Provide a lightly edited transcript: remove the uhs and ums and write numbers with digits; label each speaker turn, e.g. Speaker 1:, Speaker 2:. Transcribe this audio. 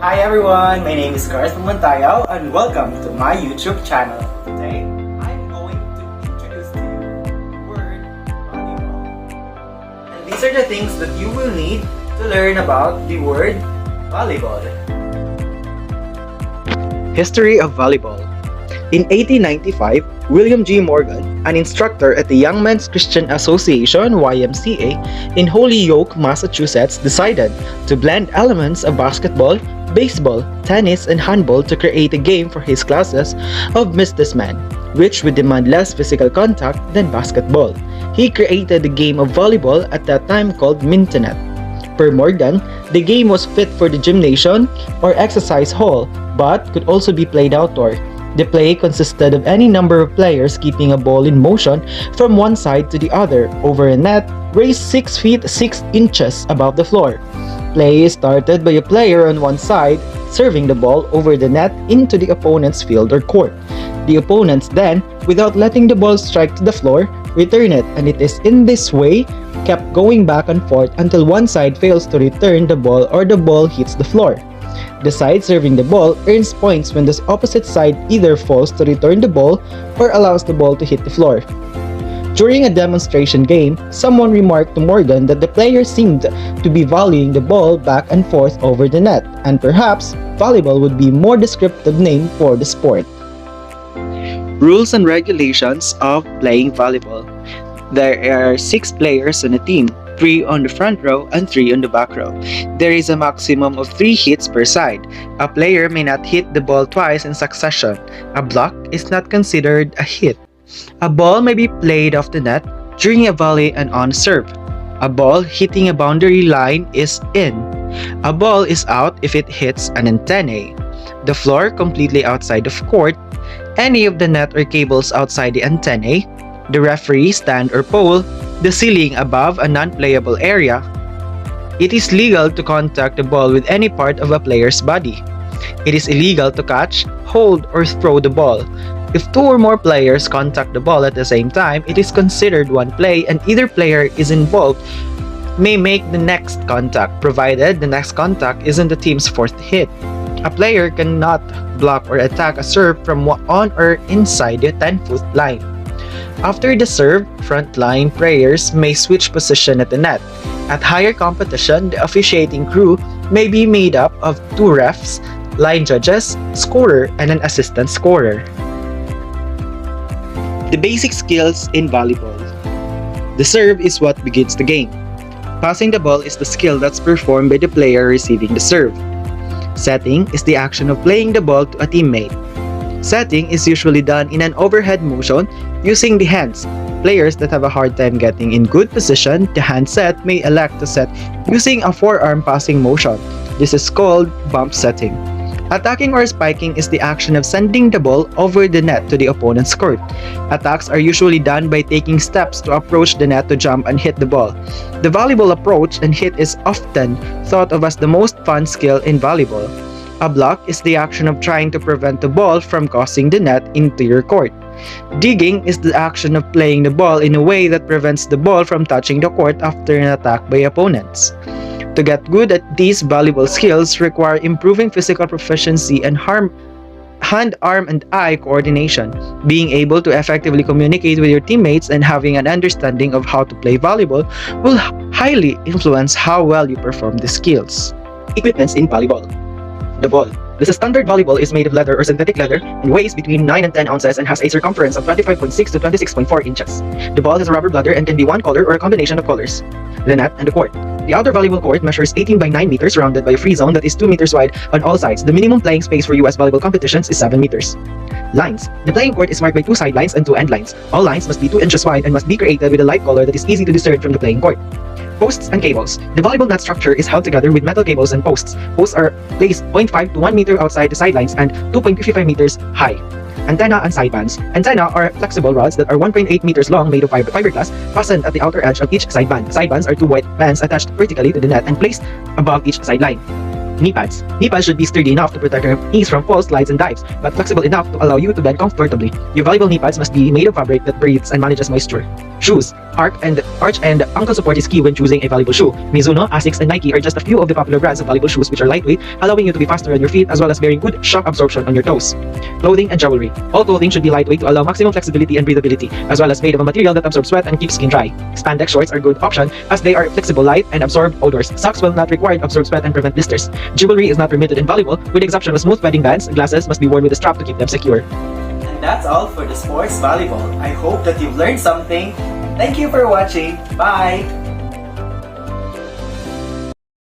Speaker 1: Hi everyone, my name is Carlos Montayaw and welcome to my YouTube channel. Today, I'm going to introduce to you the word volleyball. And these are the things that you will need to learn about the word volleyball. History of volleyball. In 1895, William G. Morgan, an instructor at the Young Men's Christian Association (YMCA) in Holyoke, Massachusetts, decided to blend elements of basketball, baseball, tennis, and handball to create a game for his classes of businessmen, which would demand less physical contact than basketball. He created the game of volleyball at that time called Mintonette. Per Morgan, the game was fit for the gymnasium or exercise hall, but could also be played outdoor. The play consisted of any number of players keeping a ball in motion from one side to the other over a net raised 6 feet 6 inches above the floor. Play is started by a player on one side serving the ball over the net into the opponent's field or court. The opponents then, without letting the ball strike to the floor, return it, and it is in this way kept going back and forth until one side fails to return the ball or the ball hits the floor. The side serving the ball earns points when the opposite side either falls to return the ball or allows the ball to hit the floor. During a demonstration game, someone remarked to Morgan that the player seemed to be volleying the ball back and forth over the net, and perhaps volleyball would be a more descriptive name for the sport. Rules and regulations of playing volleyball. There are 6 players on a team, 3 on the front row and 3 on the back row. There is a maximum of 3 hits per side. A player may not hit the ball twice in succession. A block is not considered a hit. A ball may be played off the net during a volley and on serve. A ball hitting a boundary line is in. A ball is out if it hits an antennae. The floor completely outside of court. Any of the net or cables outside the antennae. The referee stand or pole. The ceiling above a non-playable area. It is legal to contact the ball with any part of a player's body. It is illegal to catch, hold, or throw the ball. If 2 or more players contact the ball at the same time, it is considered one play and either player is involved may make the next contact, provided the next contact isn't the team's 4th hit. A player cannot block or attack a serve from on or inside the 10-foot line. After the serve, front-line players may switch position at the net. At higher competition, the officiating crew may be made up of 2 refs, line judges, scorer, and an assistant scorer. The basic skills in volleyball. The serve is what begins the game. Passing the ball is the skill that's performed by the player receiving the serve. Setting is the action of playing the ball to a teammate. Setting is usually done in an overhead motion using the hands. Players that have a hard time getting in good position to hand set may elect to set using a forearm passing motion. This is called bump setting. Attacking or spiking is the action of sending the ball over the net to the opponent's court. Attacks are usually done by taking steps to approach the net to jump and hit the ball. The volleyball approach and hit is often thought of as the most fun skill in volleyball. A block is the action of trying to prevent the ball from crossing the net into your court. Digging is the action of playing the ball in a way that prevents the ball from touching the court after an attack by opponents. To get good at these volleyball skills require improving physical proficiency and hand, arm, and eye coordination, being able to effectively communicate with your teammates, and having an understanding of how to play volleyball will highly influence how well you perform the skills. Equipments in volleyball. The ball. The standard volleyball is made of leather or synthetic leather and weighs between 9 and 10 ounces and has a circumference of 25.6 to 26.4 inches. The ball has a rubber bladder and can be one color or a combination of colors. The net and the court. The outer volleyball court measures 18 by 9 meters rounded by a free zone that is 2 meters wide on all sides. The minimum playing space for US volleyball competitions is 7 meters. Lines. The playing court is marked by 2 sidelines and 2 end lines. All lines must be 2 inches wide and must be created with a light color that is easy to discern from the playing court. Posts and cables. The volleyball net structure is held together with metal cables and posts. Posts are placed 0.5 to 1 meter outside the sidelines and 2.55 meters high. Antenna and sidebands. Antenna are flexible rods that are 1.8 meters long made of fiberglass fastened at the outer edge of each sideband. Sidebands are 2 white bands attached vertically to the net and placed above each sideline. Knee pads. Knee pads should be sturdy enough to protect your knees from falls, slides, and dives, but flexible enough to allow you to bend comfortably. Your volleyball knee pads must be made of fabric that breathes and manages moisture. Shoes. Arch and ankle support is key when choosing a valuable shoe. Mizuno, Asics, and Nike are just a few of the popular brands of valuable shoes which are lightweight, allowing you to be faster on your feet as well as bearing good shock absorption on your toes. Clothing and jewelry. All clothing should be lightweight to allow maximum flexibility and breathability, as well as made of a material that absorbs sweat and keeps skin dry. Spandex shorts are a good option as they are flexible, light, and absorb odors. Socks will not require absorb sweat and prevent blisters. Jewelry is not permitted and valuable, with the exception of smooth wedding bands. Glasses must be worn with a strap to keep them secure.
Speaker 2: And that's all for the sports volleyball. I hope that you've learned something. Thank you for watching. Bye!